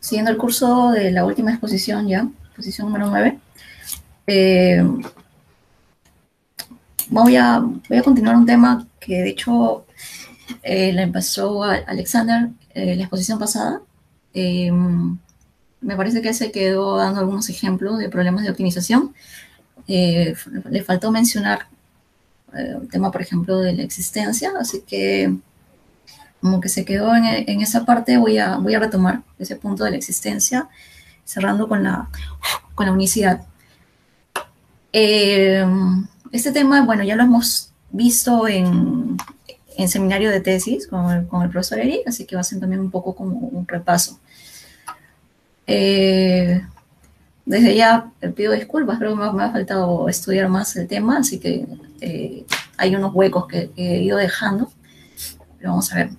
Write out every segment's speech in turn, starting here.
siguiendo el curso de la última exposición ya, exposición número 9, eh, voy a continuar un tema que de hecho la empezó Alexander la exposición pasada. Eh, Me parece que se quedó dando algunos ejemplos de problemas de optimización. Le faltó mencionar el tema, por ejemplo, de la existencia, así que como que se quedó en esa parte, voy a retomar ese punto de la existencia, cerrando con la unicidad. Eh, este tema, bueno, ya lo hemos visto en seminario de tesis con el profesor Eric, así que va a ser también un poco como un repaso. Desde ya pido disculpas, creo que me ha faltado estudiar más el tema, así que hay unos huecos que he ido dejando, pero vamos a ver.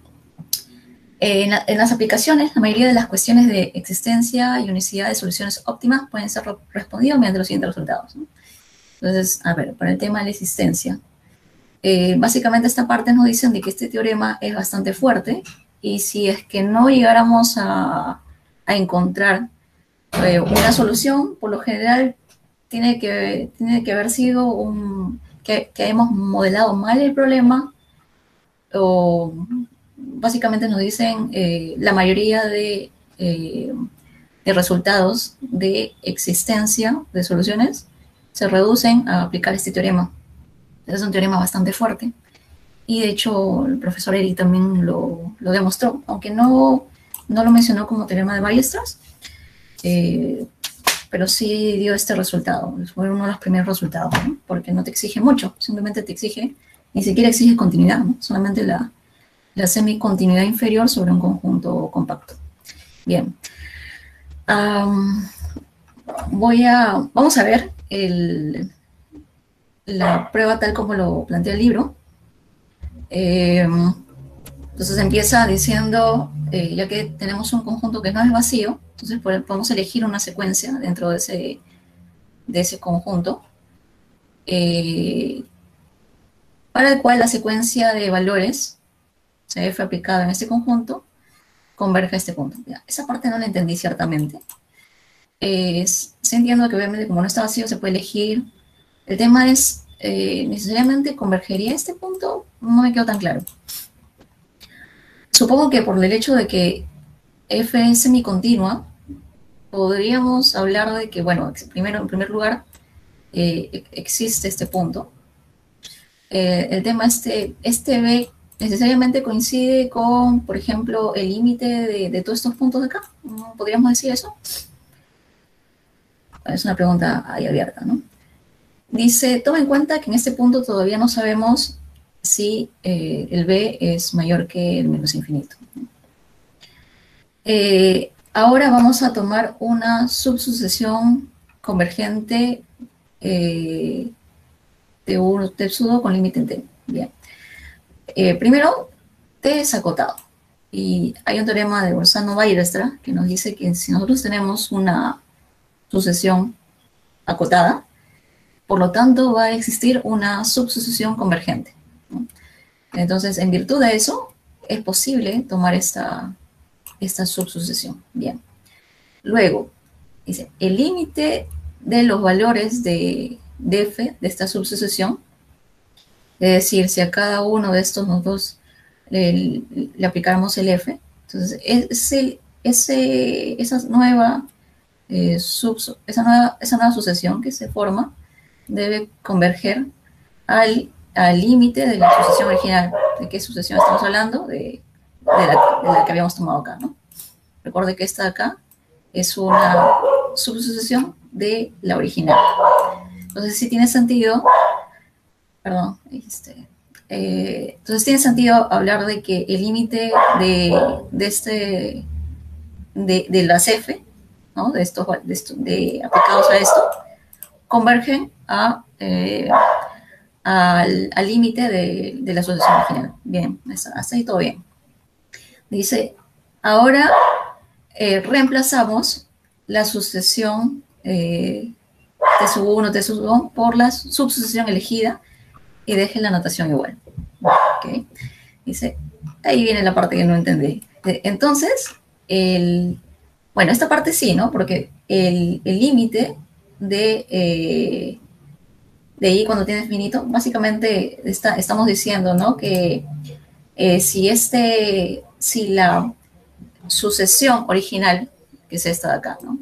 En las aplicaciones, la mayoría de las cuestiones de existencia y unicidad de soluciones óptimas pueden ser respondidas mediante los siguientes resultados, ¿no? Entonces, a ver, para el tema de la existencia, básicamente esta parte nos dicen de que este teorema es bastante fuerte y si es que no llegáramos a encontrar una solución, por lo general tiene que haber sido que hemos modelado mal el problema o básicamente nos dicen la mayoría de resultados de existencia de soluciones se reducen a aplicar este teorema. Es un teorema bastante fuerte. Y de hecho, el profesor Eric también lo demostró, aunque no lo mencionó como teorema de Weierstrass, pero sí dio este resultado. Fue uno de los primeros resultados, ¿no? Porque no te exige mucho, simplemente te exige, ni siquiera exige continuidad, ¿no? Solamente la semicontinuidad inferior sobre un conjunto compacto. Bien. Vamos a ver la prueba tal como lo plantea el libro. Entonces empieza diciendo, ya que tenemos un conjunto que no es vacío, entonces podemos elegir una secuencia dentro de ese conjunto, para el cual la secuencia de valores CF aplicada en este conjunto converge a este punto. Ya, esa parte no la entendí ciertamente. Sí entiendo que obviamente como no está vacío se puede elegir. El tema es, ¿necesariamente convergería a este punto? No me quedó tan claro. Supongo que por el hecho de que F es semicontinua, podríamos hablar de que, bueno, primero, en primer lugar, existe este punto. El tema este B necesariamente coincide con, por ejemplo, el límite de todos estos puntos de acá. ¿Podríamos decir eso? Es una pregunta ahí abierta, ¿no? Dice, toma en cuenta que en este punto todavía no sabemos si el B es mayor que el menos infinito. Ahora vamos a tomar una subsucesión convergente de un pseudo con límite en T. Bien. Primero, T es acotado. Y hay un teorema de Bolzano-Weierstrass que nos dice que si nosotros tenemos una sucesión acotada, por lo tanto va a existir una subsucesión convergente, ¿no? Entonces, en virtud de eso, es posible tomar esta subsucesión. Bien. Luego, dice, el límite de los valores de f de esta subsucesión, es decir, si a cada uno de estos nodos le aplicáramos el f, entonces esa nueva sucesión que se forma debe converger al límite de la sucesión original. ¿De qué sucesión estamos hablando? De la que habíamos tomado acá, ¿no? Recuerde que esta de acá es una subsucesión de la original. Entonces sí tiene sentido, perdón, entonces tiene sentido hablar de que el límite de las F, ¿no? de aplicados a esto, convergen al límite de la asociación original. Bien, hasta ahí todo bien. Dice, ahora reemplazamos la sucesión T sub 1, T sub 2 por la subsucesión elegida y dejen la notación igual. ¿Okay? Dice, ahí viene la parte que no entendí. Entonces, Bueno, esta parte sí, ¿no? Porque el límite de I cuando tienes finito, básicamente estamos diciendo, ¿no? Que si la sucesión original, que es esta de acá, ¿no?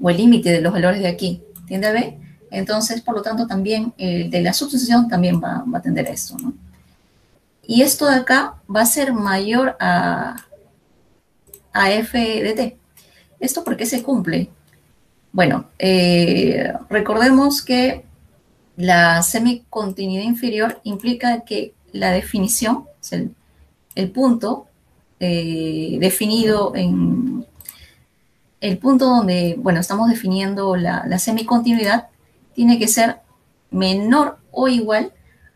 O el límite de los valores de aquí tiende a B, entonces, por lo tanto, también el de la subsucesión también va a tender a esto, ¿no? Y esto de acá va a ser mayor a f de t. ¿Esto por qué se cumple? Bueno, recordemos que la semicontinuidad inferior implica que la definición, o sea, el punto definido en el punto donde, bueno, estamos definiendo la semicontinuidad, tiene que ser menor o igual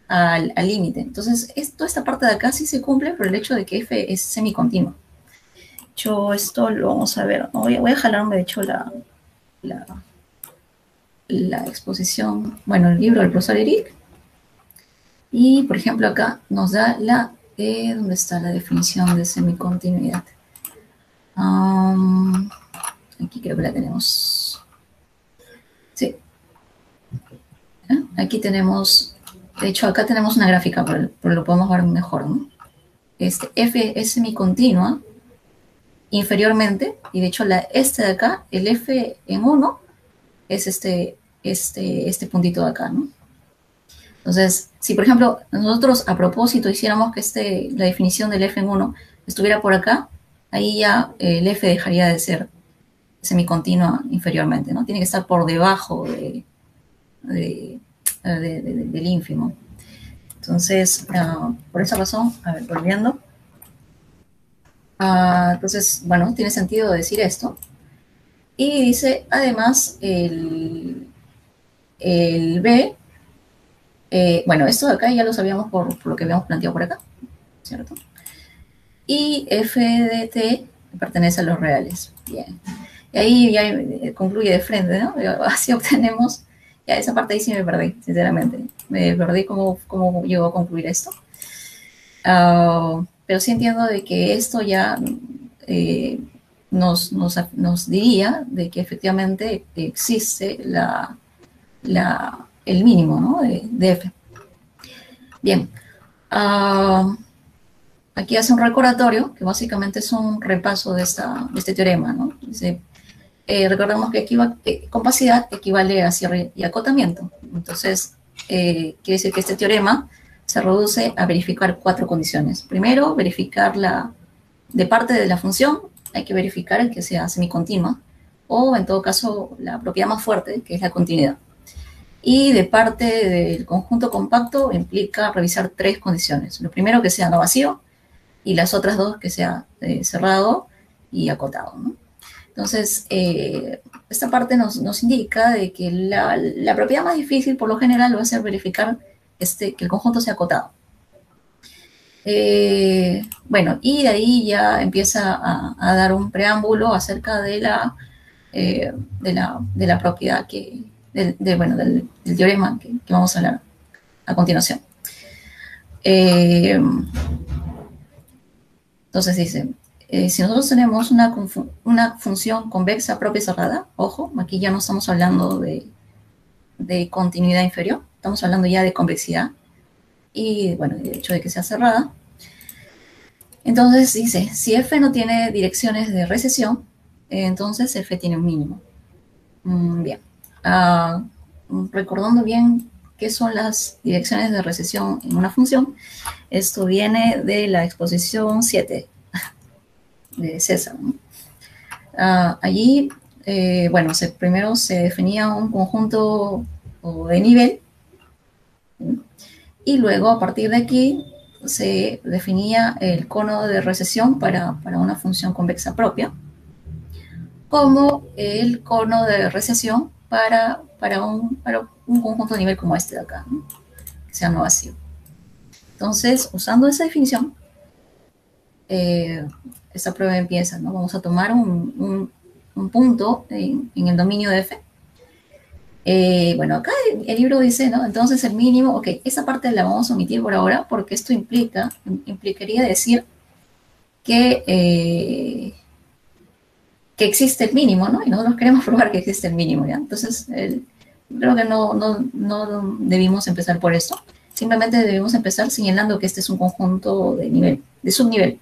al límite. Entonces, esta parte de acá sí se cumple por el hecho de que f es semicontinuo. Yo esto lo vamos a ver. Voy a jalarme, de hecho, la, la exposición, bueno, el libro del profesor Eric. Y, por ejemplo, acá nos da ¿dónde está la definición de semicontinuidad? Aquí creo que la tenemos. Sí. Aquí tenemos, de hecho, acá tenemos una gráfica, pero lo podemos ver mejor, ¿no? F es semicontinua inferiormente, y de hecho de acá, el F en 1, es este puntito de acá, ¿no? Entonces, si por ejemplo nosotros a propósito hiciéramos que la definición del F en 1 estuviera por acá, ahí ya el F dejaría de ser semicontinua inferiormente, ¿no? Tiene que estar por debajo del ínfimo. Entonces, por esa razón, a ver, volviendo. Entonces, bueno, tiene sentido decir esto. Y dice, además, el B, bueno, esto de acá ya lo sabíamos por lo que habíamos planteado por acá, ¿cierto? Y F de T pertenece a los reales. Bien. Y ahí ya concluye de frente, ¿no? Así obtenemos, ya esa parte ahí sí me perdí, sinceramente. Me perdí cómo llegó a concluir esto. Pero sí entiendo de que esto ya nos diría de que efectivamente existe el mínimo, ¿no? de F. Bien. Aquí hace un recordatorio, que básicamente es un repaso de este teorema, ¿no? Dice, recordemos que compacidad equivale a cierre y acotamiento. Entonces, quiere decir que este teorema se reduce a verificar 4 condiciones. Primero, verificar de parte de la función, hay que verificar el que sea semicontinua, o en todo caso, la propiedad más fuerte, que es la continuidad. Y de parte del conjunto compacto implica revisar 3 condiciones. Lo primero, que sea no vacío, y las otras 2, que sea cerrado y acotado, ¿no? Entonces, esta parte nos indica de que la propiedad más difícil, por lo general, va a ser verificar que el conjunto sea acotado. Bueno, y de ahí ya empieza a dar un preámbulo acerca de la propiedad del teorema que vamos a hablar a continuación. Entonces dice, si nosotros tenemos una función convexa propia y cerrada, ojo, aquí ya no estamos hablando de continuidad inferior, estamos hablando ya de convexidad y, bueno, de hecho de que sea cerrada. Entonces dice, si f no tiene direcciones de recesión, entonces f tiene un mínimo. Bien. Recordando bien qué son las direcciones de recesión en una función, esto viene de la exposición 7 de César, ¿no? Allí, bueno, primero se definía un conjunto de nivel, ¿sí? Y luego a partir de aquí se definía el cono de recesión para una función convexa propia, como el cono de recesión para un conjunto de nivel como este de acá, ¿no? Que sea no vacío. Entonces, usando esa definición, esta prueba empieza, ¿no? Vamos a tomar un punto en el dominio de F. Bueno, acá el libro dice, ¿no? Entonces el mínimo, ok, esa parte la vamos a omitir por ahora porque esto implicaría decir que que existe el mínimo, ¿no? Y nosotros queremos probar que existe el mínimo, ¿ya? Entonces, creo que no debimos empezar por eso. Simplemente debemos empezar señalando que este es un conjunto de nivel, de subnivel.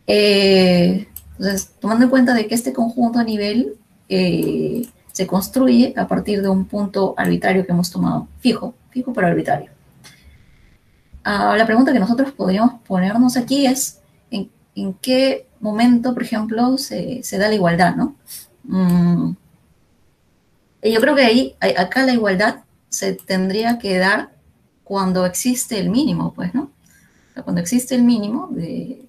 Entonces, tomando en cuenta de que este conjunto a nivel se construye a partir de un punto arbitrario que hemos tomado, fijo pero arbitrario. La pregunta que nosotros podríamos ponernos aquí es en qué momento, por ejemplo, se da la igualdad, ¿no? Yo creo que acá la igualdad se tendría que dar cuando existe el mínimo, pues, ¿no? O sea, cuando existe el mínimo de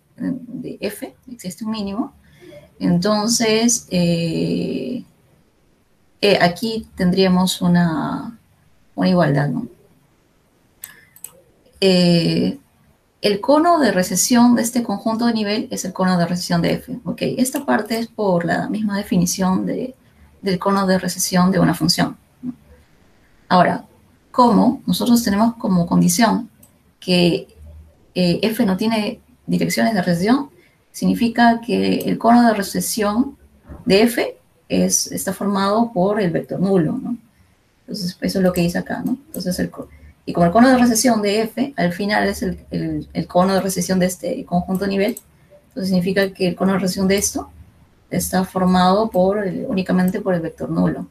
f, existe un mínimo, entonces aquí tendríamos una igualdad, ¿no? El cono de recesión de este conjunto de nivel es el cono de recesión de f. Ok, esta parte es por la misma definición del cono de recesión de una función. Ahora, como nosotros tenemos como condición que f no tiene direcciones de recesión, significa que el cono de recesión de f está formado por el vector nulo, ¿no? Entonces, eso es lo que dice acá, ¿no? Entonces, y como el cono de recesión de f al final es el cono de recesión de este conjunto nivel, entonces significa que el cono de recesión de esto está formado únicamente por el vector nulo.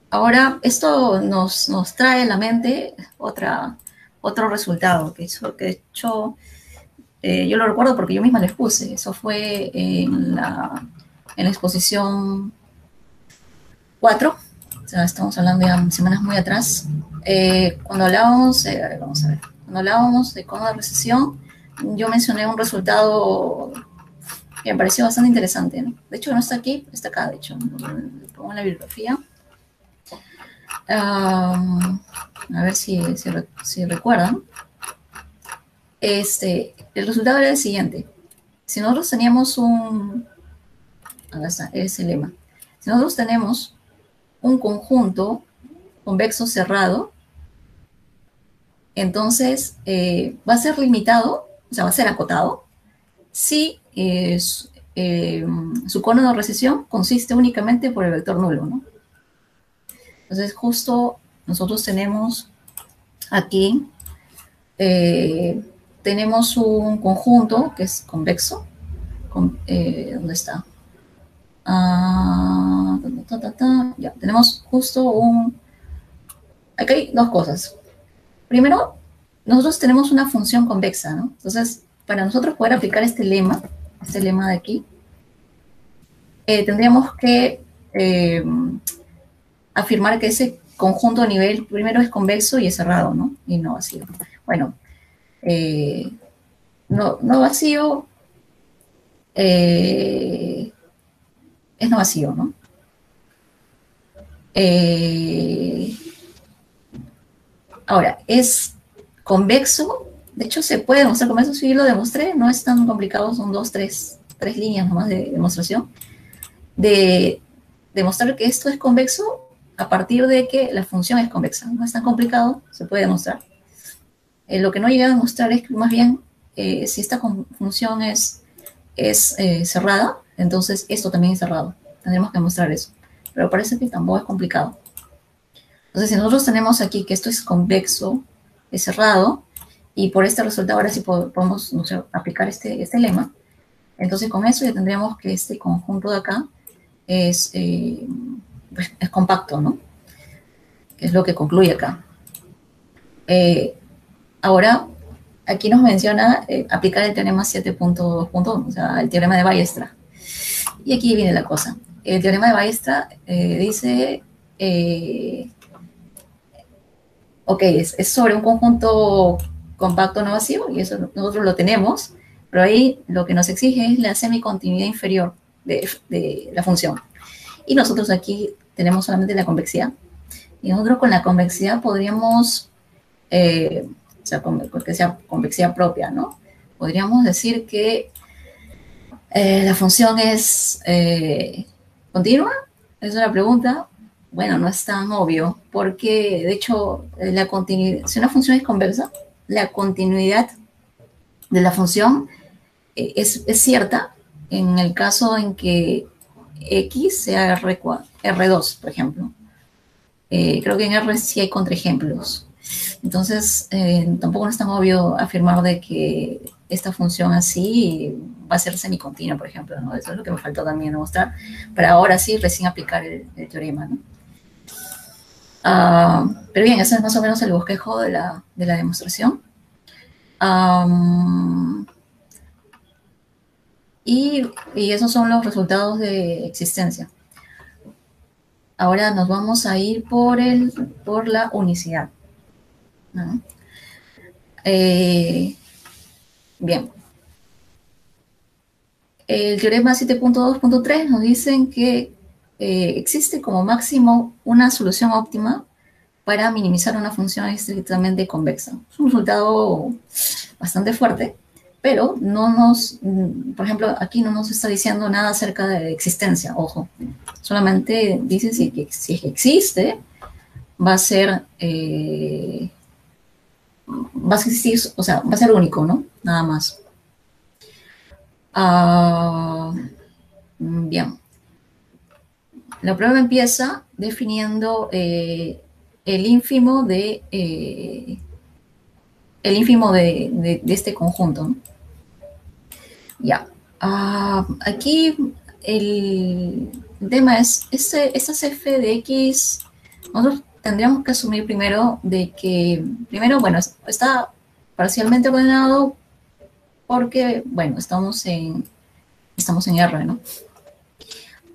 Ahora, esto nos trae a la mente otro resultado, que de hecho yo lo recuerdo porque yo misma les puse. Eso fue en la exposición 4. O sea, estamos hablando ya de semanas muy atrás. Cuando hablábamos, vamos a ver, cuando hablábamos de cono de recesión, yo mencioné un resultado que me pareció bastante interesante, ¿no? De hecho, no está aquí, está acá, de hecho, lo pongo en la bibliografía. A ver si recuerdan. El resultado era el siguiente. Si nosotros teníamos acá está, es el lema. Si nosotros tenemos un conjunto convexo cerrado, entonces va a ser limitado, o sea, va a ser acotado, si su cono de recesión consiste únicamente por el vector nulo, ¿no? Entonces, justo nosotros tenemos aquí, tenemos un conjunto que es convexo. ¿Dónde está? Ya, tenemos justo aquí hay dos cosas. Primero, nosotros tenemos una función convexa, ¿no? Entonces, para nosotros poder aplicar este lema de aquí, tendríamos que afirmar que ese conjunto a nivel primero es convexo y es cerrado, ¿no? Y no vacío. Bueno, no vacío es no vacío, ¿no? Ahora, es convexo. De hecho, se puede demostrar convexo. Sí, lo demostré. No es tan complicado. Son tres líneas nomás de demostración. De demostrar que esto es convexo a partir de que la función es convexa. No es tan complicado. Se puede demostrar. Lo que no llega a demostrar es que más bien si esta función es cerrada, entonces esto también es cerrado. Tendremos que demostrar eso. Pero parece que tampoco es complicado. Entonces, si nosotros tenemos aquí que esto es convexo, es cerrado, y por este resultado ahora sí podemos, no sé, aplicar este lema, entonces con eso ya tendríamos que este conjunto de acá es compacto, ¿no? Que es lo que concluye acá. Ahora, aquí nos menciona aplicar el teorema 7.2.1, o sea, el teorema de Weierstrass. Y aquí viene la cosa. El teorema de Weierstrass dice... ok, es sobre un conjunto compacto no vacío, y eso nosotros lo tenemos, pero ahí lo que nos exige es la semicontinuidad inferior de la función. Y nosotros aquí tenemos solamente la convexidad. Y nosotros con la convexidad podríamos, o sea, porque sea convexidad propia, ¿no? Podríamos decir que la función es continua. Es una pregunta. Bueno, no es tan obvio, porque de hecho, si una función es convexa, la continuidad de la función es cierta en el caso en que X sea R2, por ejemplo. Creo que en R sí hay contraejemplos. Entonces, tampoco no es tan obvio afirmar de que esta función así va a ser semicontinua, por ejemplo, ¿no? Eso es lo que me faltó también demostrar, para ahora sí recién aplicar el teorema, ¿no? Pero bien, ese es más o menos el bosquejo de la demostración. Y esos son los resultados de existencia. Ahora nos vamos a ir por la unicidad, ¿no? Bien. El teorema 7.2.3 nos dicen que existe como máximo una solución óptima para minimizar una función estrictamente convexa. Es un resultado bastante fuerte, pero no nos, por ejemplo, aquí no nos está diciendo nada acerca de existencia, ojo. Solamente dice si existe, va a ser, va a existir, o sea, va a ser único, ¿no? Nada más. Bien. La prueba empieza definiendo el ínfimo de este conjunto, ¿no? Ya. Aquí el tema es, estas f de x, nosotros tendríamos que asumir primero de que, bueno, está parcialmente ordenado porque, bueno, estamos en R, ¿no?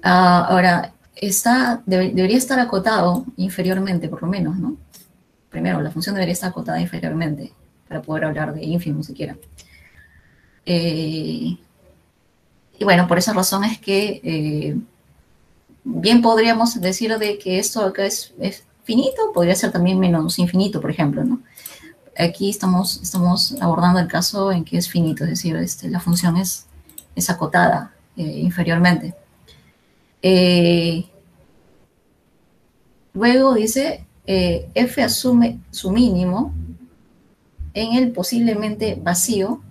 Ahora, debería estar acotado inferiormente, por lo menos, ¿no? Primero, la función debería estar acotada inferiormente para poder hablar de ínfimo siquiera. Y bueno, por esa razón es que bien podríamos decir de que esto acá es finito, podría ser también menos infinito, por ejemplo, ¿no? Aquí estamos abordando el caso en que es finito, es decir, la función es acotada inferiormente. Luego dice, f asume su mínimo en el posiblemente vacío.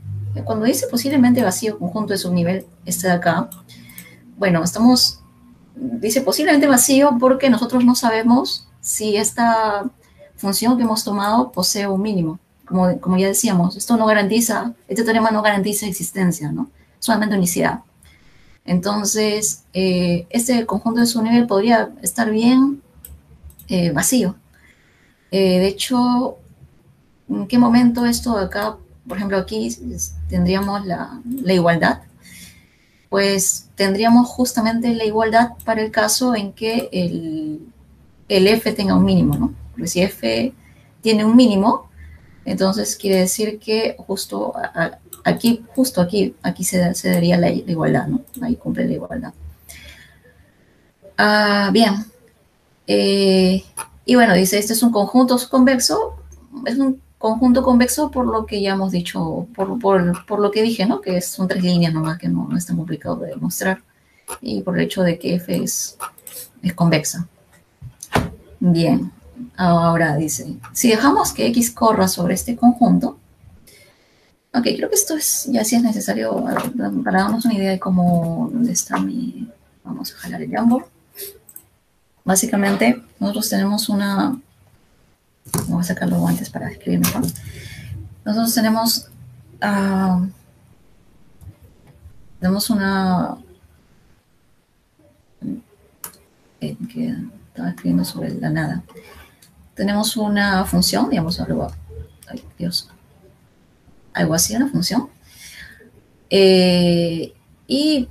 Cuando dice posiblemente vacío, conjunto de subnivel, este de acá, bueno, dice posiblemente vacío porque nosotros no sabemos si esta función que hemos tomado posee un mínimo. Como ya decíamos, este teorema no garantiza existencia, ¿no? Solamente unicidad. Entonces, este conjunto de subnivel podría estar bien vacío. De hecho, ¿en qué momento esto de acá, por ejemplo, aquí tendríamos la igualdad? Pues tendríamos justamente la igualdad para el caso en que el f tenga un mínimo, ¿no? Porque si f tiene un mínimo, entonces quiere decir que justo aquí se daría la igualdad, ¿no? Ahí cumple la igualdad. Bien. Y bueno, dice, este es un conjunto convexo. Es un conjunto convexo por lo que ya hemos dicho, por lo que dije, ¿no? Que son 3 líneas nomás, que no es tan complicado de demostrar. Y por el hecho de que f es convexa. Bien. Ahora dice, si dejamos que x corra sobre este conjunto, ok, creo que esto ya sí es necesario para darnos una idea de dónde está vamos a jalar el Jamboard. Básicamente, nosotros tenemos vamos a sacar los guantes para escribir mejor. Nosotros tenemos que estaba escribiendo sobre la nada. Tenemos una función, digamos, algo así, una función. Y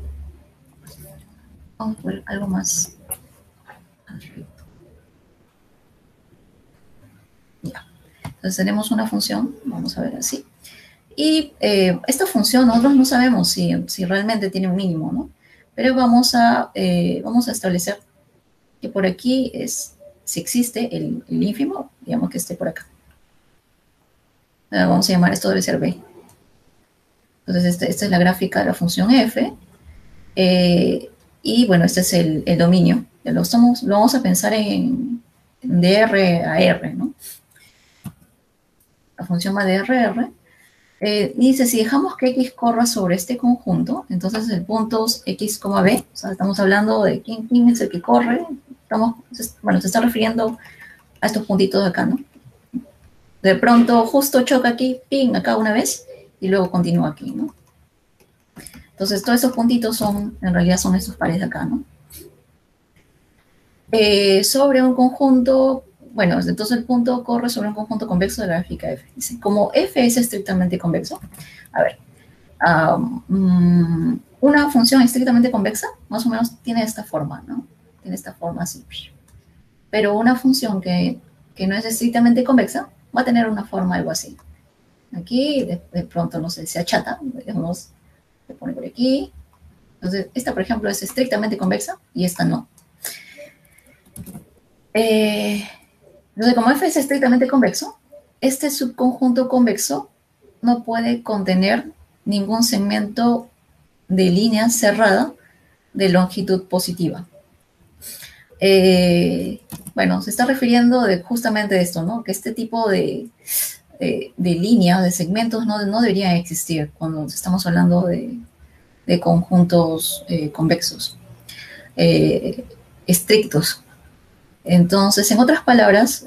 vamos a ver algo más. Ya. Entonces tenemos una función, vamos a ver así. Y esta función nosotros no sabemos si realmente tiene un mínimo, ¿no? Pero vamos a establecer que por aquí si existe el ínfimo, digamos que esté por acá. Vamos a llamar esto debe ser B. Entonces esta es la gráfica de la función f. Y bueno, este es el dominio. Lo vamos a pensar de R a R, ¿no? La función va de R a R. Dice, si dejamos que X corra sobre este conjunto, entonces el punto X, B, o sea, estamos hablando de quién es el que corre, bueno, se está refiriendo a estos puntitos de acá, ¿no? De pronto justo choca aquí, ping, acá una vez, y luego continúa aquí, ¿no? Entonces todos esos puntitos en realidad son estos pares de acá, ¿no? Sobre un conjunto, bueno, entonces el punto corre sobre un conjunto convexo de la gráfica F. Dice, como F es estrictamente convexo, a ver, una función estrictamente convexa más o menos tiene esta forma, ¿no? Tiene esta forma así. Pero una función que no es estrictamente convexa va a tener una forma algo así. Aquí, de pronto, no sé, se achata, digamos, se pone por aquí. Entonces, esta, por ejemplo, es estrictamente convexa y esta no. Entonces, como F es estrictamente convexo, este subconjunto convexo no puede contener ningún segmento de línea cerrada de longitud positiva. Bueno, se está refiriendo justamente de esto, ¿no? Que este tipo de líneas, de segmentos, no deberían existir cuando estamos hablando de conjuntos convexos, estrictos. Entonces, en otras palabras,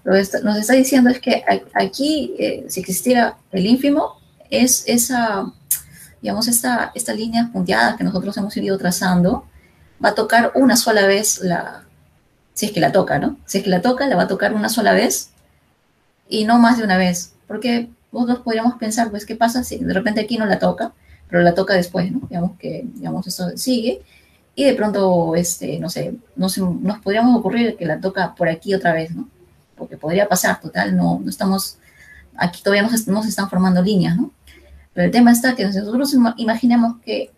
nos está diciendo es que aquí, si existiera el ínfimo, es esa, digamos, esta línea punteada que nosotros hemos ido trazando, va a tocar una sola vez si es que la toca, ¿no? Si es que la toca, la va a tocar una sola vez y no más de una vez, porque nosotros podríamos pensar, pues, ¿qué pasa si de repente aquí no la toca, pero la toca después, ¿no? Digamos, esto sigue, y de pronto, no sé, nos podríamos ocurrir que la toca por aquí otra vez, ¿no? Porque podría pasar, total, no estamos, aquí todavía no se están formando líneas, ¿no? Pero el tema está que nosotros imaginamos que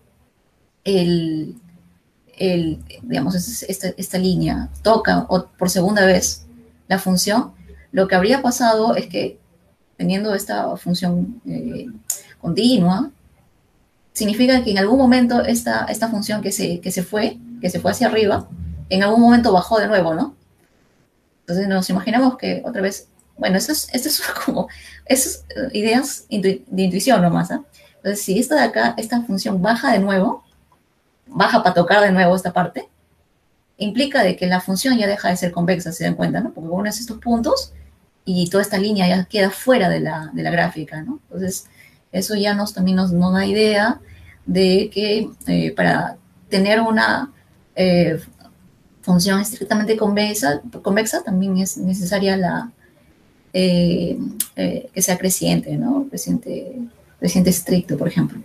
digamos, esta línea toca por segunda vez la función, lo que habría pasado es que teniendo esta función continua, significa que en algún momento esta función que se fue hacia arriba, en algún momento bajó de nuevo, ¿no? Entonces nos imaginamos que otra vez, bueno, esto es como, esas ideas de intuición nomás, ¿eh? Entonces, si esta de acá, esta función baja de nuevo, baja para tocar de nuevo esta parte, implica de que la función ya deja de ser convexa, se dan cuenta, ¿no? Porque unes estos puntos y toda esta línea ya queda fuera de la gráfica, ¿no? Entonces, eso ya también nos da idea de que para tener una función estrictamente convexa también es necesaria que sea creciente, ¿no? Creciente estricto, por ejemplo.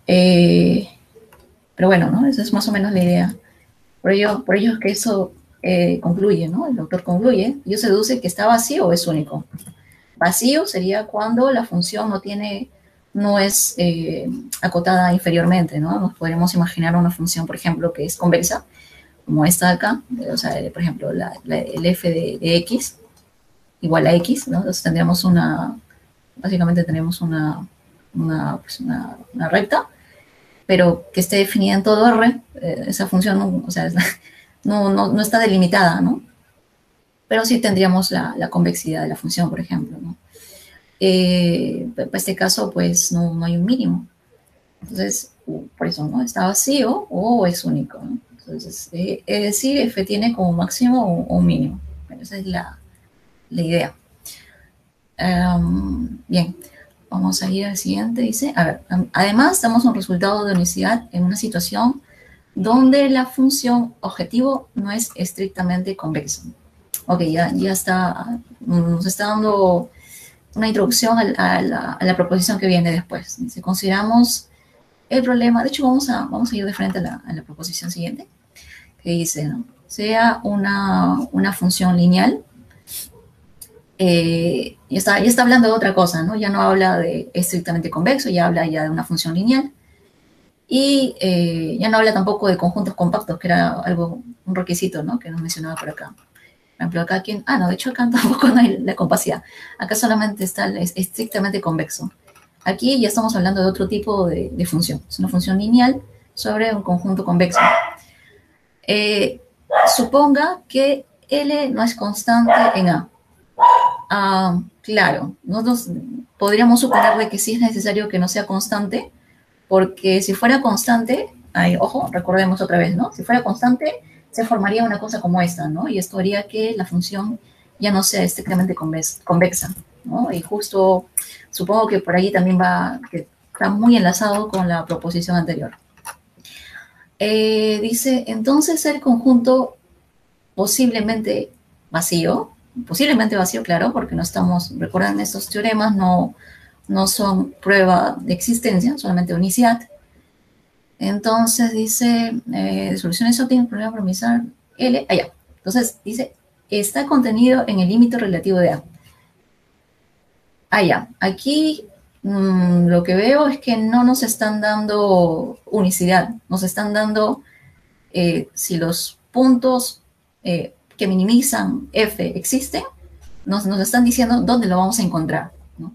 Pero bueno, ¿no? Esa es más o menos la idea. Por ello es que eso concluye, ¿no? El autor concluye, y se deduce que está vacío o es único. Vacío sería cuando la función no es acotada inferiormente, ¿no? Nos podríamos imaginar una función, por ejemplo, que es convexa, como esta de acá, o sea, por ejemplo, el f de x igual a x, ¿no? Entonces tendríamos básicamente tenemos pues una recta, pero que esté definida en todo R, esa función, o sea, no está delimitada, ¿no? Pero sí tendríamos la convexidad de la función, por ejemplo, ¿no? Para este caso, pues, no hay un mínimo. Entonces, por eso, ¿no? Está vacío o es único, ¿no? Entonces, es decir, F tiene como máximo o un mínimo. Bueno, esa es la idea. Bien, vamos a ir al siguiente. Dice, a ver, además damos un resultado de unicidad en una situación donde la función objetivo no es estrictamente convexa. Ok, ya está, nos está dando una introducción a la proposición que viene después. Si consideramos el problema, de hecho vamos a ir de frente a la proposición siguiente, que dice, ¿no? Sea una función lineal, ya está hablando de otra cosa, ¿no? Ya no habla de estrictamente convexo, ya habla ya de una función lineal. Y ya no habla tampoco de conjuntos compactos, que era un requisito, ¿no? Que nos mencionaba por acá. Por ejemplo, acá no, de hecho acá tampoco no hay la compacidad. Acá solamente está estrictamente convexo. Aquí ya estamos hablando de otro tipo de función. Es una función lineal sobre un conjunto convexo. Suponga que L no es constante en A. Claro, nosotros podríamos suponer de que sí es necesario que no sea constante, porque si fuera constante, ay, ojo, recordemos otra vez, ¿no? Si fuera constante, se formaría una cosa como esta, ¿no? Y esto haría que la función ya no sea estrictamente convexa, ¿no? Y justo supongo que por ahí también va, que está muy enlazado con la proposición anterior. Dice, entonces el conjunto posiblemente posiblemente vacío, claro, porque no estamos, recuerdan, estos teoremas no son prueba de existencia, solamente unicidad. Entonces dice, soluciones óptimas, problema promisar L, allá. Entonces dice, está contenido en el límite relativo de A. Allá. Aquí lo que veo es que no nos están dando unicidad, nos están dando si los puntos que minimizan F existen, nos están diciendo dónde lo vamos a encontrar, ¿no?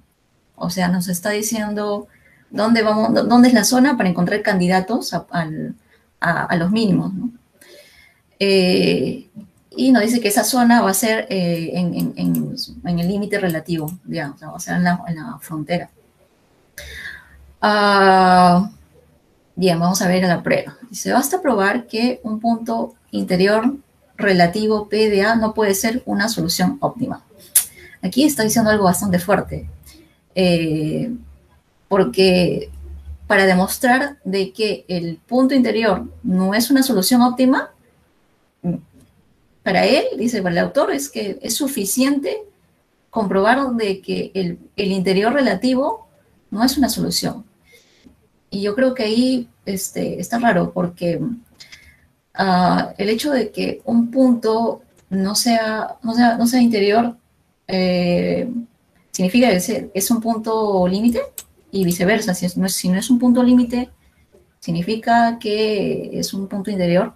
O sea, nos está diciendo dónde es la zona para encontrar candidatos a los mínimos, ¿no? Y nos dice que esa zona va a ser en el límite relativo, ya, o sea, va a ser en la frontera. Bien, vamos a ver a la prueba. Dice, basta probar que un punto interior relativo P de A no puede ser una solución óptima. Aquí está diciendo algo bastante fuerte, porque para demostrar de que el punto interior no es una solución óptima, para él, dice para el autor, es que es suficiente comprobar de que el interior relativo no es una solución. Y yo creo que ahí está raro, porque el hecho de que un punto no sea interior significa que es un punto límite y viceversa. Si no es un punto límite, significa que es un punto interior.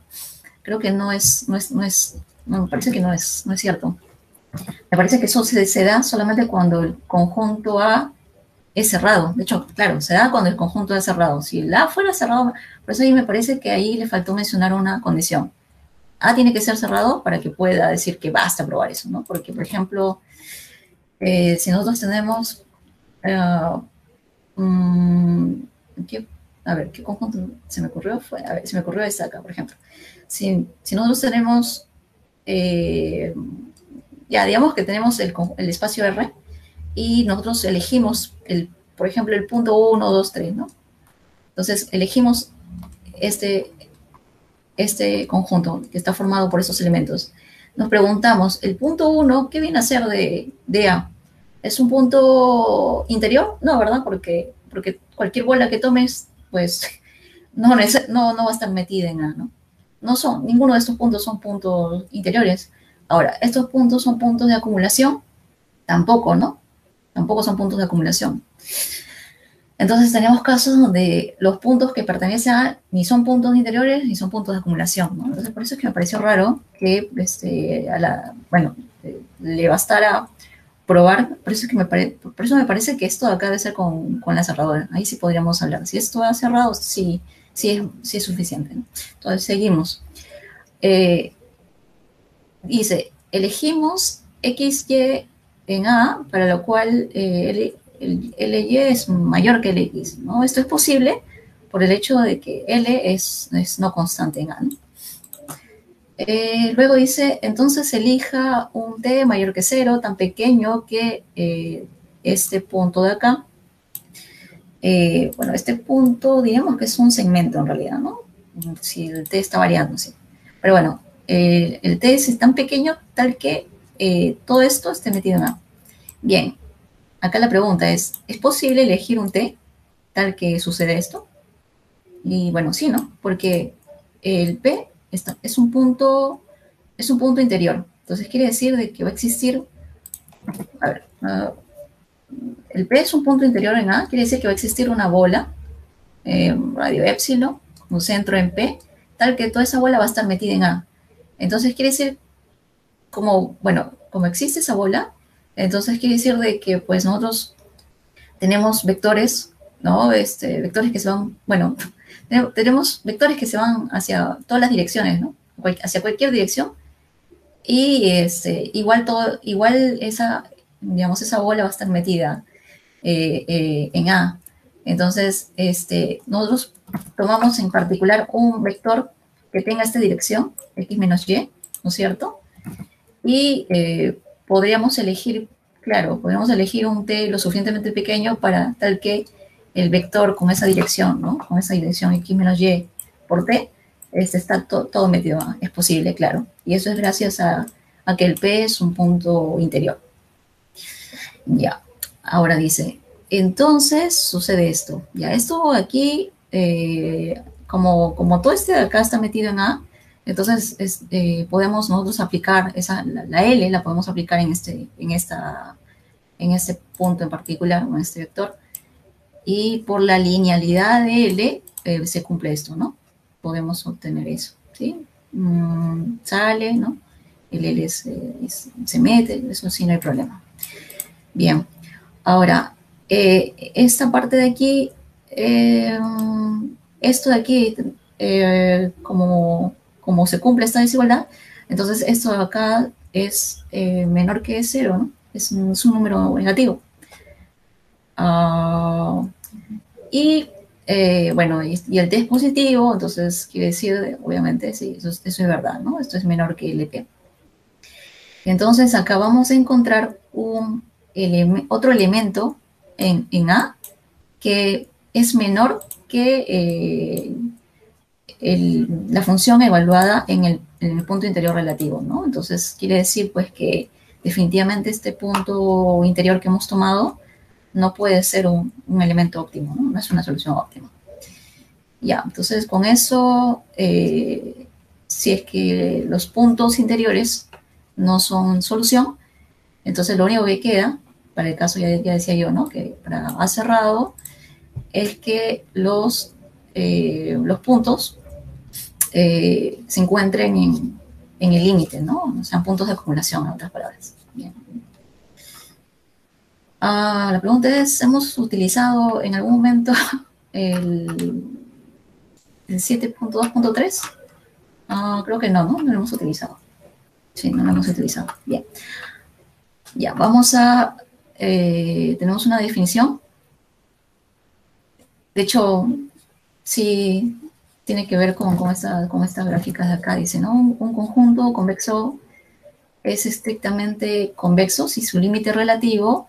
Creo que me parece que no es cierto. Me parece que eso se da solamente cuando el conjunto A es cerrado. De hecho, claro, se da cuando el conjunto es cerrado. Si el A fuera cerrado, por eso ahí me parece que ahí le faltó mencionar una condición. A tiene que ser cerrado para que pueda decir que basta probar eso, ¿no? Porque, por ejemplo, si nosotros tenemos... ¿qué? A ver, ¿qué conjunto se me ocurrió? A ver, se me ocurrió esta acá, por ejemplo. Si nosotros tenemos... ya, digamos que tenemos el espacio R y nosotros elegimos, por ejemplo, el punto 1, 2, 3, ¿no? Entonces, elegimos este conjunto que está formado por esos elementos. Nos preguntamos, ¿el punto 1 qué viene a ser de A? ¿Es un punto interior? No, ¿verdad? Porque cualquier bola que tomes, pues no va a estar metida en A, ¿no? Ninguno de estos puntos son puntos interiores. Ahora, ¿estos puntos son puntos de acumulación? Tampoco, ¿no? Tampoco son puntos de acumulación. Entonces tenemos casos donde los puntos que pertenecen a ni son puntos interiores ni son puntos de acumulación, ¿no? Entonces por eso es que me pareció raro que le bastara probar, por eso me parece que esto acá debe ser con la cerradura. Ahí sí podríamos hablar. Si esto ha cerrado, sí es suficiente, ¿no? Entonces seguimos. Dice, elegimos XY en A, para lo cual el LY es mayor que el X, ¿no? Esto es posible por el hecho de que L es no constante en A, ¿no? Luego dice, entonces elija un T mayor que 0, tan pequeño que este punto de acá. Bueno, este punto, digamos que es un segmento en realidad, ¿no? Si el T está variando, sí. Pero bueno, el T es tan pequeño tal que todo esto esté metido en A. Bien, acá la pregunta es posible elegir un T tal que sucede esto? Y bueno, sí, ¿no? Porque el P es un punto interior. Entonces quiere decir de que va a existir, a ver, el P es un punto interior en A, quiere decir que va a existir una bola, radio épsilon, un centro en P, tal que toda esa bola va a estar metida en A. Entonces quiere decir, como existe esa bola, entonces quiere decir de que pues nosotros tenemos vectores, ¿no? Vectores que se van, tenemos vectores que se van hacia todas las direcciones, ¿no? Hacia cualquier dirección. Y igual digamos, esa bola va a estar metida en A. Entonces, nosotros tomamos en particular un vector que tenga esta dirección, x menos y, ¿no es cierto? Y podríamos elegir, claro, podríamos elegir un t lo suficientemente pequeño para tal que el vector con esa dirección, ¿no? Con esa dirección x menos y por t, está todo metido A. Es posible, claro. Y eso es gracias a que el P es un punto interior. Ya, ahora dice, entonces sucede esto. Ya, esto aquí, como todo este de acá está metido en A, entonces podemos nosotros aplicar la L, la podemos aplicar en este punto en particular, en este vector, y por la linealidad de L se cumple esto, ¿no? Podemos obtener eso, ¿sí? Sale, ¿no? El L se mete, eso sí, no hay problema. Bien, ahora, esta parte de aquí, esto de aquí, como se cumple esta desigualdad, entonces esto de acá es menor que 0, ¿no? Es un número negativo. Y bueno, y el t es positivo, entonces quiere decir, obviamente, sí, eso es verdad, ¿no? Esto es menor que LP. Entonces acá vamos a encontrar otro elemento en A que es menor que la función evaluada en el punto interior relativo, ¿no? Entonces quiere decir pues que definitivamente este punto interior que hemos tomado no puede ser un elemento óptimo, ¿no? No es una solución óptima. Ya, entonces con eso, si es que los puntos interiores no son solución, entonces lo único que queda, para el caso ya decía yo, ¿no? Que para A cerrado, es que los puntos se encuentren en el límite, ¿no? O sea, puntos de acumulación, en otras palabras. Bien. La pregunta es, ¿hemos utilizado en algún momento el 7.2.3? Creo que no lo hemos utilizado. Sí, no lo hemos utilizado. Bien. Ya, vamos a... tenemos una definición. De hecho, sí tiene que ver con estas gráficas de acá. Dice, ¿no? Un conjunto convexo es estrictamente convexo si su límite relativo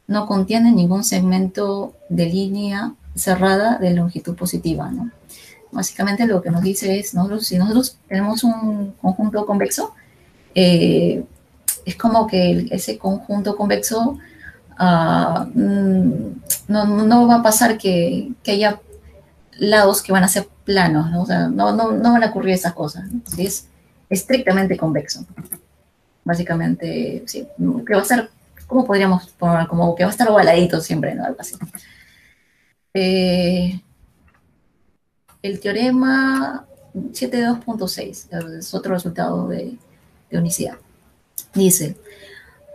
no contiene ningún segmento de línea cerrada de longitud positiva, ¿no? Básicamente lo que nos dice es, si nosotros tenemos un conjunto convexo, es como que ese conjunto convexo no va a pasar que haya lados que van a ser planos, ¿no? O sea, no van a ocurrir esas cosas, ¿no? Si es estrictamente convexo. Básicamente, sí, que va a ser, ¿cómo podríamos poner? Como que va a estar ovaladito siempre, ¿no? Algo así. El teorema 7.2.6 es otro resultado de unicidad. Dice,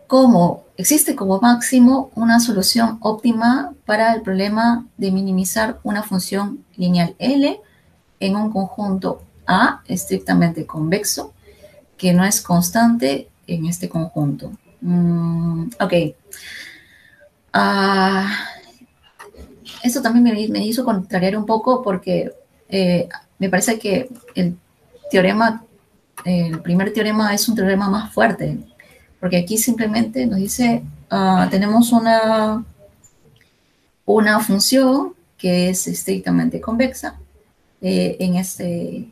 ¿cómo existe como máximo una solución óptima para el problema de minimizar una función lineal L en un conjunto A estrictamente convexo que no es constante en este conjunto? Ok. Esto también me hizo contrariar un poco porque me parece que el primer teorema es un teorema más fuerte, porque aquí simplemente nos dice, tenemos una función que es estrictamente convexa en este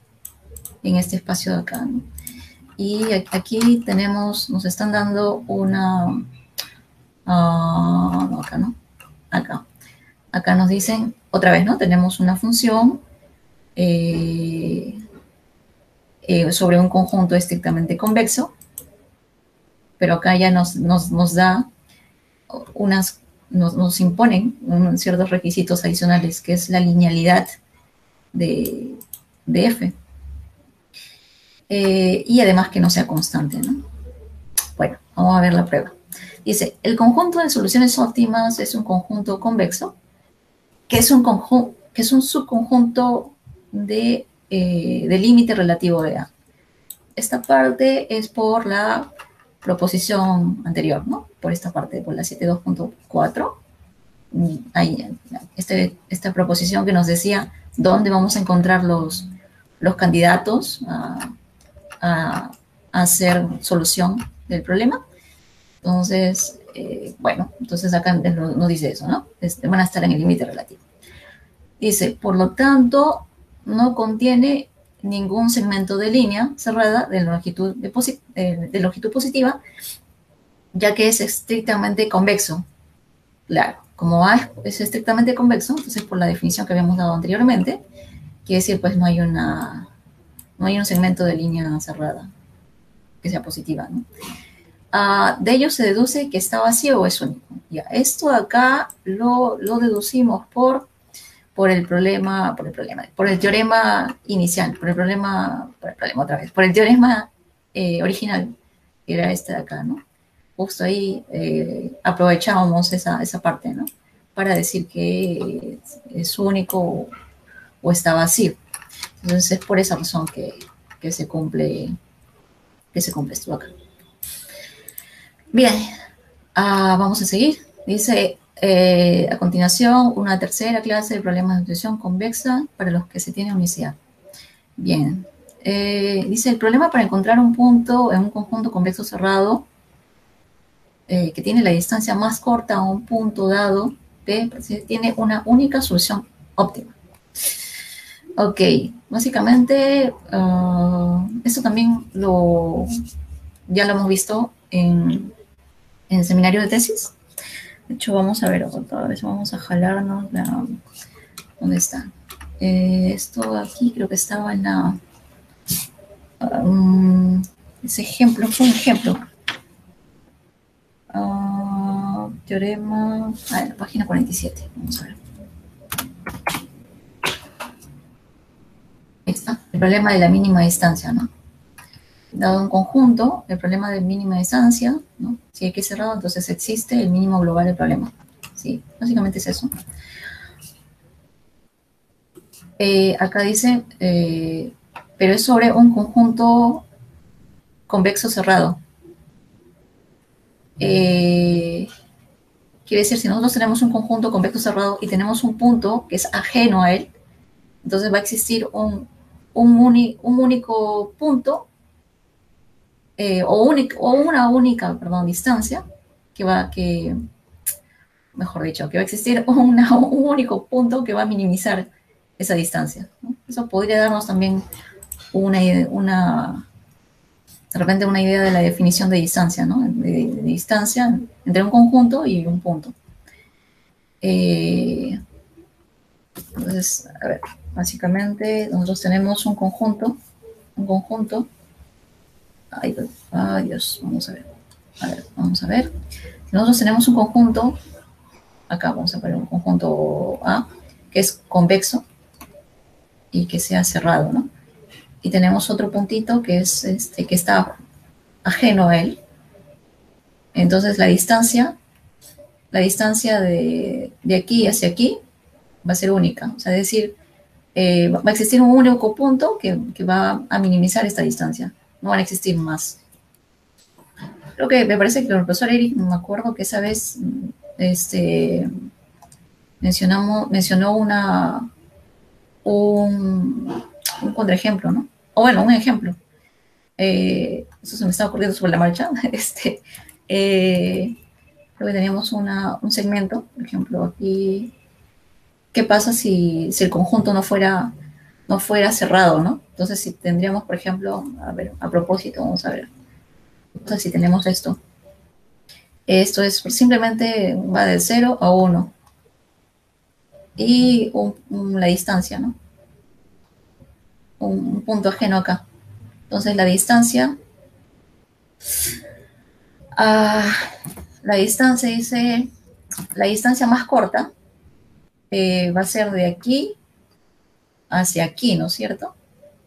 espacio de acá, ¿no? Y aquí nos están dando acá, ¿no? Acá nos dicen, otra vez, ¿no? Tenemos una función sobre un conjunto estrictamente convexo, pero acá ya nos da nos imponen ciertos requisitos adicionales, que es la linealidad de f. Y además que no sea constante, ¿no? Bueno, vamos a ver la prueba. Dice, el conjunto de soluciones óptimas es un conjunto convexo, que es un subconjunto de límite relativo de A. Esta parte es por la proposición anterior, ¿no? Por esta parte, por la 7.2.4. Hay esta proposición que nos decía dónde vamos a encontrar los candidatos a hacer solución del problema. Entonces, bueno, entonces acá nos dice eso, ¿no? Van a estar en el límite relativo. Dice, por lo tanto, no contiene ningún segmento de línea cerrada de longitud positiva, ya que es estrictamente convexo. Claro, como A es estrictamente convexo, entonces por la definición que habíamos dado anteriormente, quiere decir, pues no hay un segmento de línea cerrada que sea positiva, ¿no? De ello se deduce que está vacío o es único. Ya, esto acá lo deducimos por el teorema inicial, por el teorema original, que era este de acá, ¿no? Justo ahí aprovechábamos esa parte, ¿no? Para decir que es único o está vacío. Entonces es por esa razón que se cumple esto acá. Bien, vamos a seguir. Dice, a continuación, una tercera clase de problemas de intuición convexa para los que se tiene unicidad. Bien, dice, el problema para encontrar un punto en un conjunto convexo cerrado que tiene la distancia más corta a un punto dado, P, tiene una única solución óptima. Ok, básicamente, esto también ya lo hemos visto en el seminario de tesis. De hecho, vamos a ver otra vez, vamos a jalarnos ¿dónde está? Esto aquí creo que estaba en ese ejemplo, fue un ejemplo. Teorema, la página 47, vamos a ver. Ahí está, el problema de la mínima distancia, ¿no? Dado un conjunto, el problema de mínima distancia, ¿no? Si hay que cerrado, entonces existe el mínimo global del problema. Sí, básicamente es eso. Acá dice, pero es sobre un conjunto convexo cerrado. Quiere decir, si nosotros tenemos un conjunto convexo cerrado y tenemos un punto que es ajeno a él, entonces va a existir un único punto o una única, distancia que va a existir un único punto que va a minimizar esa distancia, ¿no? Eso podría darnos también de repente una idea de la definición de distancia, ¿no? De distancia entre un conjunto y un punto. Entonces, a ver, básicamente nosotros tenemos un conjunto. Ay, Dios, vamos a ver. Nosotros tenemos un conjunto, acá vamos a poner un conjunto A, que es convexo y que sea cerrado, ¿no? Y tenemos otro puntito que es que está ajeno a él. Entonces la distancia de aquí hacia aquí va a ser única. O sea, es decir, va a existir un único punto que va a minimizar esta distancia. No van a existir más. Creo que me parece que el profesor Eric, me acuerdo que esa vez mencionó un contraejemplo, ¿no? O bueno, un ejemplo. Eso se me está ocurriendo sobre la marcha. Creo que teníamos un segmento, por ejemplo, aquí. ¿Qué pasa si el conjunto no fuera cerrado, ¿no? Entonces, si tendríamos, por ejemplo, a ver, a propósito, vamos a ver. Entonces, si tenemos esto. Esto es simplemente va de 0 a 1. Y la distancia, ¿no? Un punto ajeno acá. Entonces, la distancia dice, la distancia más corta va a ser de aquí hacia aquí, ¿no es cierto?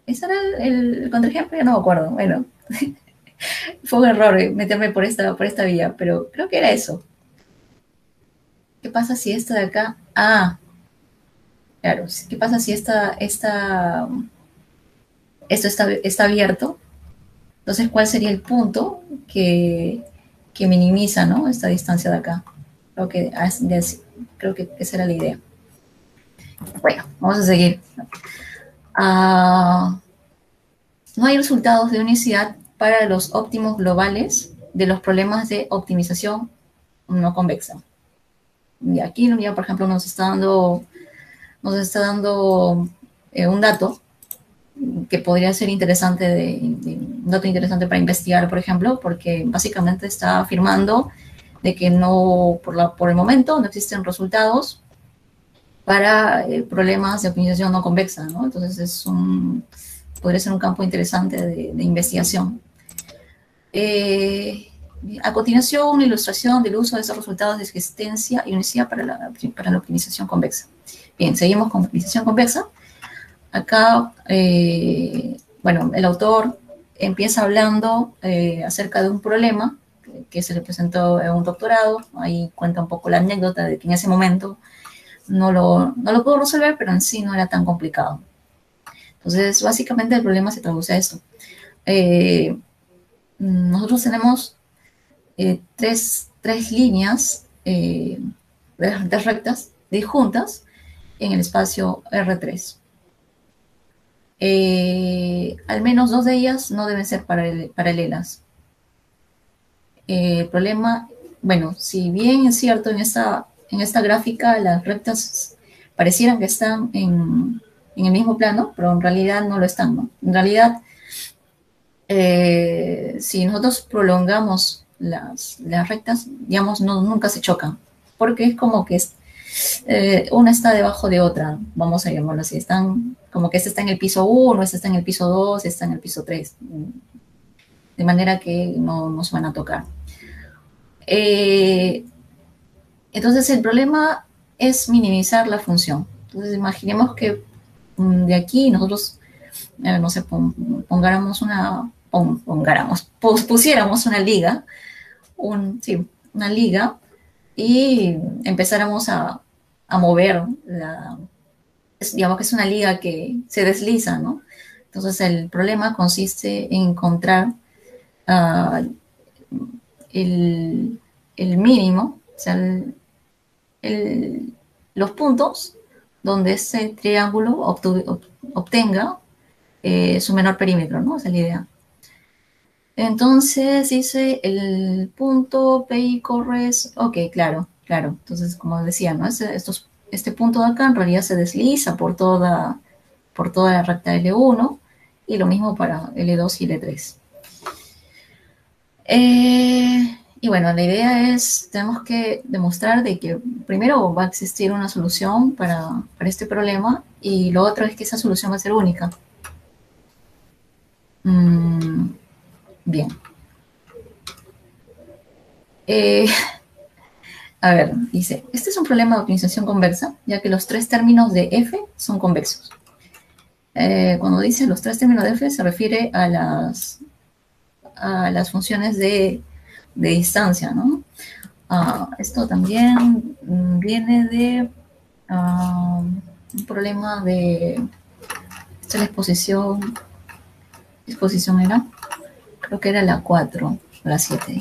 Ese era el contraejemplo, ya no me acuerdo. Bueno, fue un error meterme por esta vía, pero creo que era eso. ¿Qué pasa si esta de acá? Claro, ¿qué pasa si esto está abierto? Entonces, ¿cuál sería el punto que minimiza, ¿no?, esta distancia de acá? Creo que esa era la idea. Bueno, vamos a seguir. No hay resultados de unicidad para los óptimos globales de los problemas de optimización no convexa. Y aquí, ya, por ejemplo, nos está dando un dato que podría ser interesante, un dato interesante para investigar, por ejemplo, porque básicamente está afirmando de que no, por el momento, no existen resultados para problemas de optimización no convexa, ¿no? Entonces podría ser un campo interesante de investigación. A continuación, una ilustración del uso de esos resultados de existencia y unicidad para la optimización convexa. Bien, seguimos con optimización convexa. Acá, bueno, el autor empieza hablando acerca de un problema que se le presentó en un doctorado. Ahí cuenta un poco la anécdota de que en ese momento no lo pudo resolver, pero en sí no era tan complicado. Entonces, básicamente el problema se traduce a esto. Nosotros tenemos tres líneas de rectas disjuntas en el espacio R3. Al menos dos de ellas no deben ser paralelas. El problema, bueno, si bien es cierto en esta gráfica las rectas parecieran que están en el mismo plano, pero en realidad no lo están, ¿no? En realidad, si nosotros prolongamos las rectas, digamos, nunca se chocan, porque es como que una está debajo de otra, vamos a llamarlo así. Están como que esta está en el piso 1, esta está en el piso 2, esta está en el piso 3, de manera que no se van a tocar. Entonces el problema es minimizar la función. Entonces imaginemos que de aquí nosotros, no sé, pusiéramos una liga, una liga, y empezáramos a mover digamos que es una liga que se desliza, ¿no? Entonces el problema consiste en encontrar el mínimo, o sea, los puntos donde ese triángulo obtenga su menor perímetro, ¿no? Esa es la idea. Entonces dice el punto PI corres, ok, claro. Entonces, como decía, ¿no? Este punto de acá en realidad se desliza por toda la recta L1, y lo mismo para L2 y L3. Y bueno, la idea es, tenemos que demostrar de que primero va a existir una solución para este problema, y lo otro es que esa solución va a ser única. Bien. A ver, dice, este es un problema de optimización convexa, ya que los tres términos de f son convexos. Cuando dice los tres términos de f, se refiere a las funciones de distancia, ¿no? Esto también viene de un problema de... Esta es la exposición... ¿Qué exposición era? Creo que era la 4 o la 7.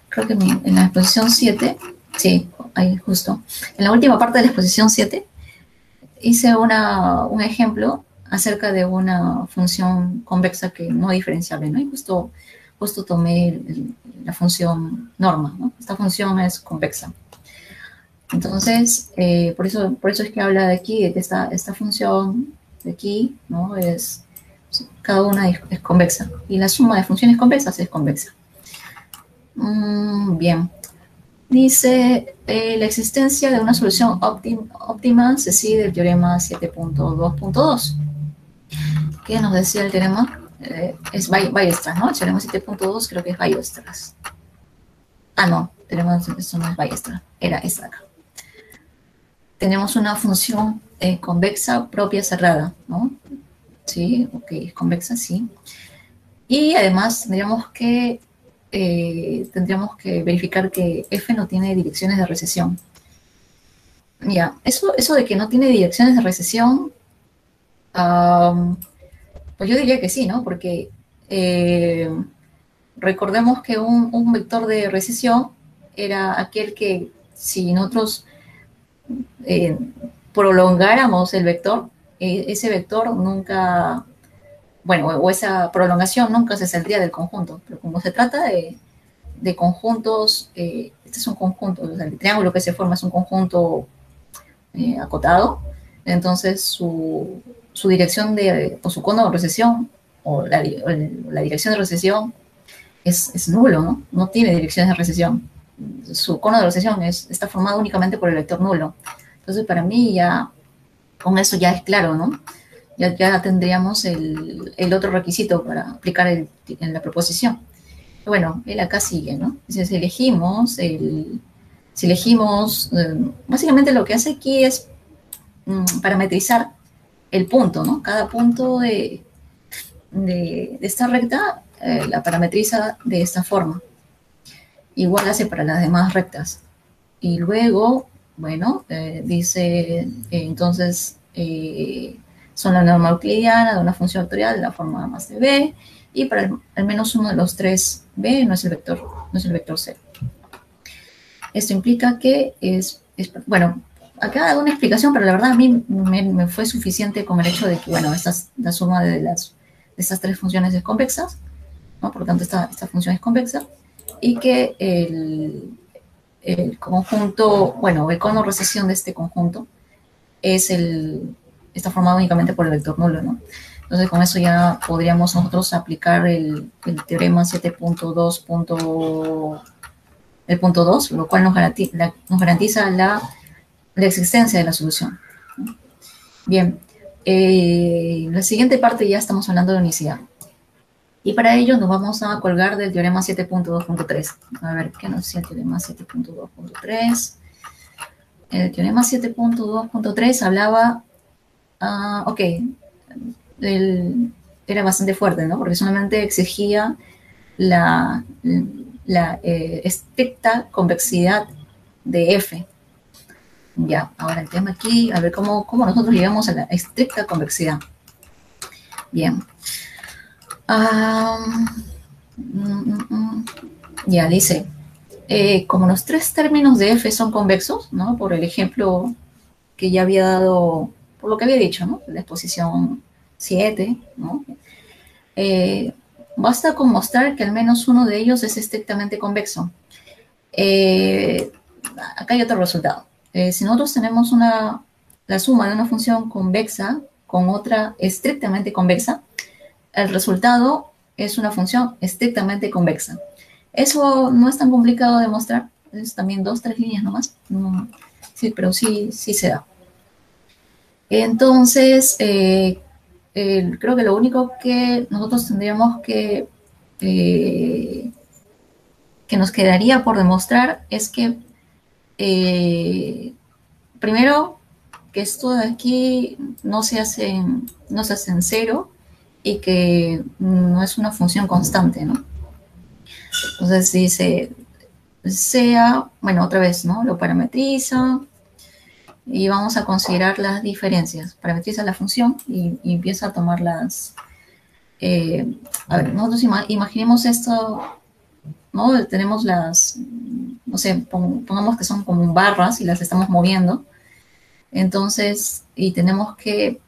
Creo que en la exposición 7, sí, ahí justo. En la última parte de la exposición 7, hice un ejemplo acerca de una función convexa que no diferenciable, ¿no? Y justo tomé la función norma, ¿no? Esta función es convexa. Entonces, por eso es que habla de aquí, de que esta función de aquí, ¿no? Cada una es convexa, y la suma de funciones convexas es convexa. Bien. Dice, la existencia de una solución óptima se sigue del teorema 7.2.2. ¿Qué nos decía el teorema? Es Weierstrass, ¿no? El teorema 7.2 creo que es Weierstrass. No, eso no es Weierstrass, era esta de acá. Tenemos una función convexa propia cerrada, ¿no? Sí, ok, es convexa, sí. Y además tendríamos que verificar que f no tiene direcciones de recesión. Ya, eso de que no tiene direcciones de recesión, pues yo diría que sí, ¿no? Porque Eh, Recordemos que un vector de recesión era aquel que si nosotros eh, prolongáramos el vector, ese vector nunca, bueno, o esa prolongación nunca se saldría del conjunto, pero como se trata de conjuntos, este es un conjunto, o sea, el triángulo que se forma es un conjunto acotado, entonces su dirección o su cono de recesión, o la dirección de recesión es nulo, ¿no? No tiene direcciones de recesión. Su cono de recesión está formado únicamente por el vector nulo. Entonces, para mí ya, con eso ya es claro, ¿no? Ya tendríamos el otro requisito para aplicar en la proposición. Bueno, él acá sigue, ¿no? Entonces, si elegimos, básicamente lo que hace aquí es parametrizar el punto, ¿no? Cada punto de esta recta la parametriza de esta forma. Igual hace para las demás rectas. Y luego, bueno, dice, entonces, son la norma euclidiana de una función vectorial de la forma más de b, y para al menos uno de los tres b no es el vector c. Esto implica que bueno, acá hago una explicación, pero la verdad a mí me fue suficiente con el hecho de que, bueno, la suma de estas tres funciones es convexa, ¿no? Por lo tanto, esta función es convexa, y que el conjunto, bueno, el cono de recesión de este conjunto está formado únicamente por el vector nulo, ¿no? Entonces, con eso ya podríamos nosotros aplicar el teorema 7.2. El punto 2, lo cual nos garantiza la existencia de la solución. Bien, la siguiente parte ya estamos hablando de unicidad. Y para ello nos vamos a colgar del teorema 7.2.3. A ver, ¿qué nos decía el teorema 7.2.3? El teorema 7.2.3 hablaba, ok, era bastante fuerte, ¿no? Porque solamente exigía la estricta convexidad de F. Ya, ahora el tema aquí, a ver cómo nosotros llegamos a la estricta convexidad. Bien. Ya, dice, como los tres términos de F son convexos, ¿no? Por el ejemplo que ya había dado, por lo que había dicho, ¿no? La exposición 7, ¿no? Basta con mostrar que al menos uno de ellos es estrictamente convexo. Acá hay otro resultado. Si nosotros tenemos la suma de una función convexa con otra estrictamente convexa, el resultado es una función estrictamente convexa. Eso no es tan complicado de mostrar, es también 2-3 líneas nomás. Sí, pero sí se da. Entonces, creo que lo único que nosotros tendríamos que nos quedaría por demostrar es que, primero, que esto de aquí no se hace en cero y que no es una función constante, ¿no? Entonces dice, bueno, otra vez, ¿no? Lo parametriza y vamos a considerar las diferencias. Parametriza la función y empieza a tomar las... a ver, nosotros imaginemos esto, ¿no? Tenemos no sé, pongamos que son como barras y las estamos moviendo. Entonces, y tenemos que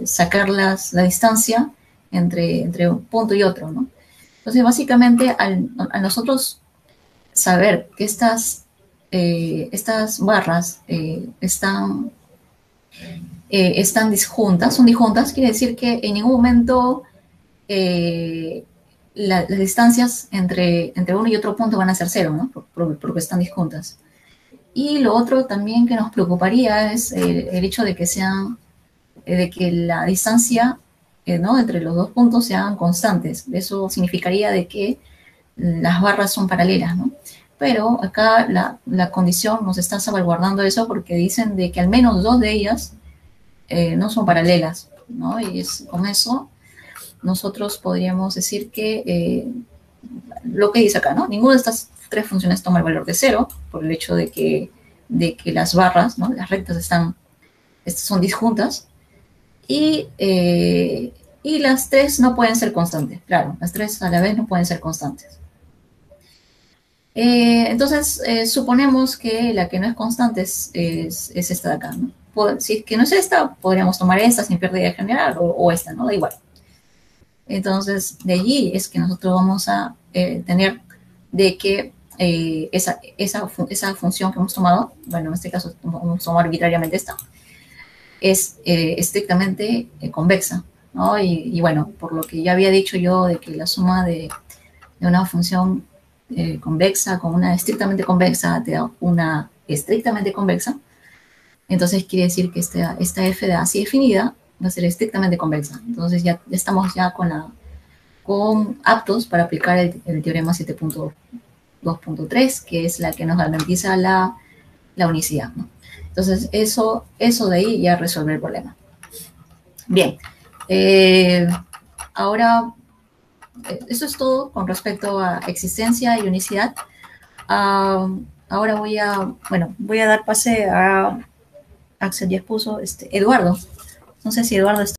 sacar la distancia entre un punto y otro, ¿no? Entonces, básicamente, al nosotros saber que estas barras están disjuntas, son disjuntas, quiere decir que en ningún momento las distancias entre uno y otro punto van a ser cero, ¿no? Porque están disjuntas. Y lo otro también que nos preocuparía es el hecho de que de que la distancia, ¿no? Entre los dos puntos sean constantes. Eso significaría de que las barras son paralelas, ¿no? Pero acá la condición nos está salvaguardando eso porque dicen de que al menos dos de ellas no son paralelas, ¿no? Y con eso nosotros podríamos decir que lo que dice acá, ¿no? Ninguna de estas tres funciones toma el valor de cero por el hecho de que las barras, ¿no? Las rectas son disjuntas y Y las tres no pueden ser constantes, claro, las tres a la vez no pueden ser constantes. Entonces, suponemos que la que no es constante es esta de acá, ¿no? Si es que no es esta, podríamos tomar esta sin pérdida general o esta, ¿no? Da igual. Entonces, de allí es que nosotros vamos a tener de que esa función que hemos tomado, bueno, en este caso vamos a tomar arbitrariamente esta, es estrictamente convexa, ¿no? Y bueno, por lo que ya había dicho yo de que la suma de una función convexa con una estrictamente convexa te da una estrictamente convexa, entonces quiere decir que esta f de así definida va a ser estrictamente convexa. Entonces ya estamos ya con aptos para aplicar el teorema 7.2.3, que es la que nos garantiza la unicidad, ¿no? Entonces, eso de ahí ya resuelve el problema. Bien, ahora, eso es todo con respecto a existencia y unicidad. Ahora voy a dar pase a Axel, ya expuso, Eduardo. No sé si Eduardo está